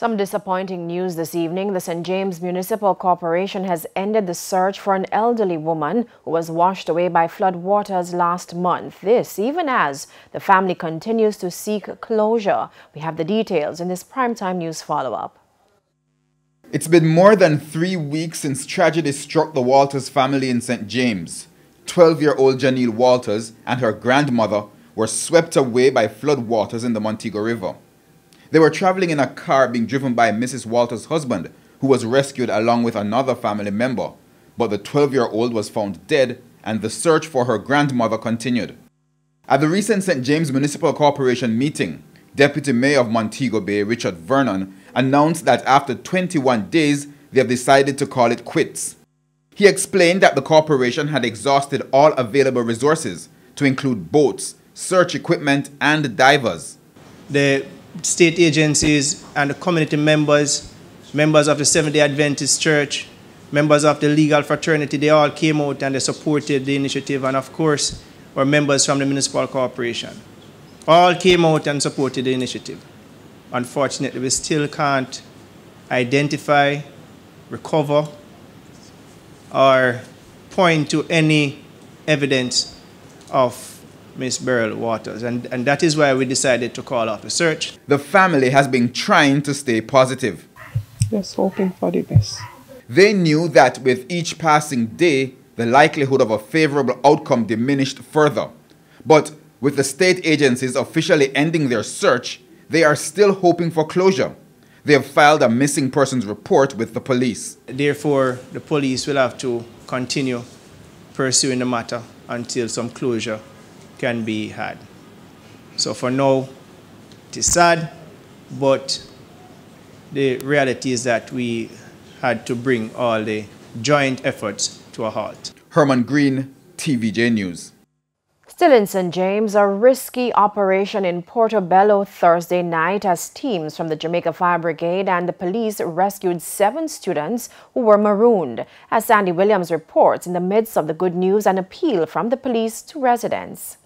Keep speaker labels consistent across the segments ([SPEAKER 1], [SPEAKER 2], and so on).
[SPEAKER 1] Some disappointing news this evening. The St. James Municipal Corporation has ended the search for an elderly woman who was washed away by flood waters last month. This even as the family continues to seek closure. We have the details in this primetime news follow-up.
[SPEAKER 2] It's been more than 3 weeks since tragedy struck the Walters family in St. James. 12-year-old Janelle Walters and her grandmother were swept away by flood waters in the Montego River. They were traveling in a car being driven by Mrs. Walters' husband, who was rescued along with another family member. But the 12-year-old was found dead, and the search for her grandmother continued. At the recent St. James Municipal Corporation meeting, Deputy Mayor of Montego Bay, Richard Vernon, announced that after 21 days, they have decided to call it quits. He explained that the corporation had exhausted all available resources, to include boats, search equipment, and divers.
[SPEAKER 3] The state agencies and the community members, members of the Seventh-day Adventist Church, members of the legal fraternity, they all came out and they supported the initiative, and of course, our members from the municipal corporation. All came out and supported the initiative. Unfortunately, we still can't identify, recover, or point to any evidence of Miss Beryl Waters, and that is why we decided to call off the search.
[SPEAKER 2] The family has been trying to stay positive.
[SPEAKER 4] Just hoping for the best.
[SPEAKER 2] They knew that with each passing day, the likelihood of a favorable outcome diminished further. But with the state agencies officially ending their search, they are still hoping for closure. They have filed a missing persons report with the police.
[SPEAKER 3] Therefore, the police will have to continue pursuing the matter until some closure can be had. So for now, it is sad, but the reality is that we had to bring all the joint efforts to a halt.
[SPEAKER 2] Herman Green, TVJ News.
[SPEAKER 1] Still in St. James, a risky operation in Portobello Thursday night as teams from the Jamaica Fire Brigade and the police rescued 7 students who were marooned. As Sandy Williams reports, in the midst of the good news, an appeal from the police to residents.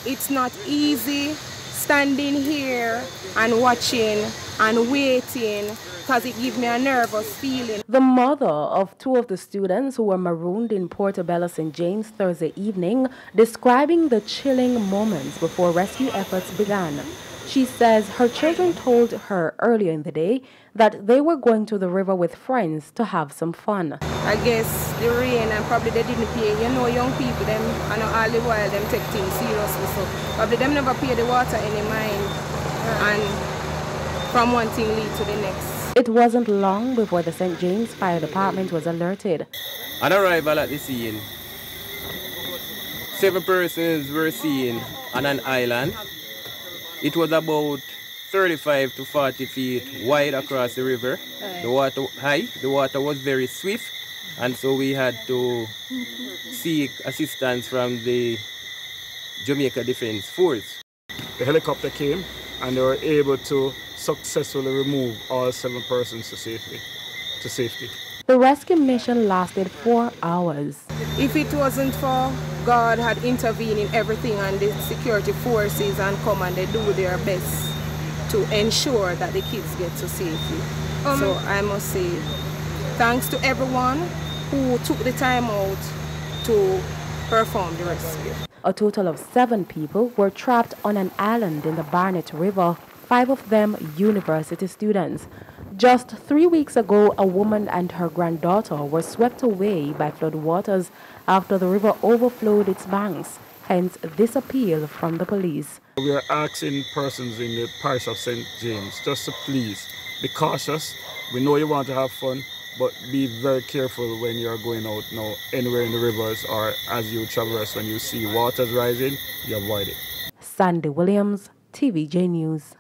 [SPEAKER 5] It's not easy standing here and watching and waiting because it gives me a nervous feeling.
[SPEAKER 6] The mother of 2 of the students who were marooned in Portobello St. James Thursday evening, describing the chilling moments before rescue efforts began. She says her children told her earlier in the day that they were going to the river with friends to have some fun.
[SPEAKER 5] I guess the rain and probably they didn't pay. You know, young people, them, and all the while them take things seriously. So probably them never pay the water any mind. And from one thing lead to the next.
[SPEAKER 6] It wasn't long before the St. James Fire Department was alerted.
[SPEAKER 7] On arrival at the scene, 7 persons were seen on an island. It was about 35 to 40 feet wide across the river. The water high, the water was very swift, and so we had to seek assistance from the Jamaica Defense Force.
[SPEAKER 8] The helicopter came and they were able to successfully remove all 7 persons to safety.
[SPEAKER 6] The rescue mission lasted 4 hours.
[SPEAKER 5] If it wasn't for God had intervened in everything and the security forces and come and they do their best to ensure that the kids get to safety. So I must say thanks to everyone who took the time out to perform the rescue.
[SPEAKER 6] A total of 7 people were trapped on an island in the Barnett River, 5 of them university students. Just 3 weeks ago, a woman and her granddaughter were swept away by flood waters after the river overflowed its banks, hence this appeal from the police.
[SPEAKER 8] We are asking persons in the parish of St. James just to please be cautious. We know you want to have fun, but be very careful when you are going out now anywhere in the rivers or as you traverse when you see waters rising, you avoid it.
[SPEAKER 6] Sandy Williams, TVJ News.